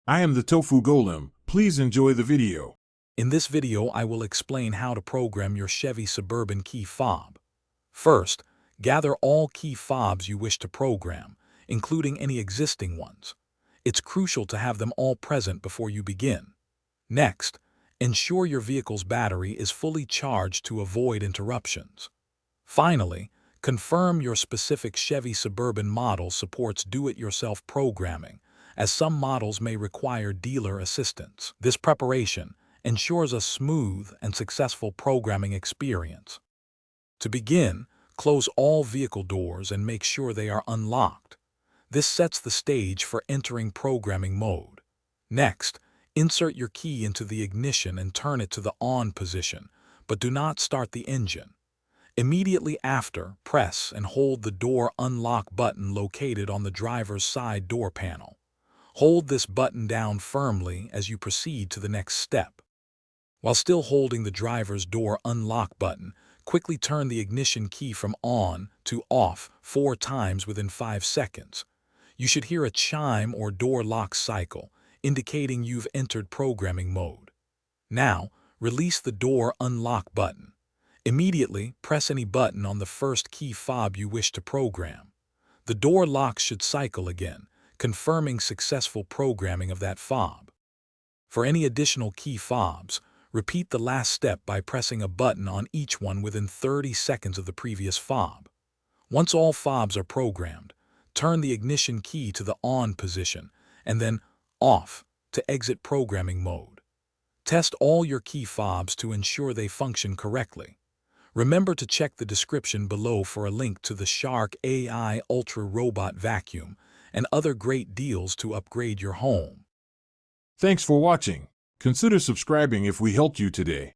I am the Tofu Golem. Please enjoy the video. In this video, I will explain how to program your Chevy Suburban key fob. First, gather all key fobs you wish to program, including any existing ones. It's crucial to have them all present before you begin. Next, ensure your vehicle's battery is fully charged to avoid interruptions. Finally, confirm your specific Chevy Suburban model supports do-it-yourself programming, as some models may require dealer assistance. This preparation ensures a smooth and successful programming experience. To begin, close all vehicle doors and make sure they are unlocked. This sets the stage for entering programming mode. Next, insert your key into the ignition and turn it to the on position, but do not start the engine. Immediately after, press and hold the door unlock button located on the driver's side door panel. Hold this button down firmly as you proceed to the next step. While still holding the driver's door unlock button, quickly turn the ignition key from on to off 4 times within 5 seconds. You should hear a chime or door lock cycle, indicating you've entered programming mode. Now, release the door unlock button. Immediately, press any button on the first key fob you wish to program. The door lock should cycle again, confirming successful programming of that fob. For any additional key fobs, repeat the last step by pressing a button on each one within 30 seconds of the previous fob. Once all fobs are programmed, turn the ignition key to the on position and then off to exit programming mode. Test all your key fobs to ensure they function correctly. Remember to check the description below for a link to the Shark AI Ultra Robot Vacuum and other great deals to upgrade your home. Thanks for watching. Consider subscribing if we helped you today.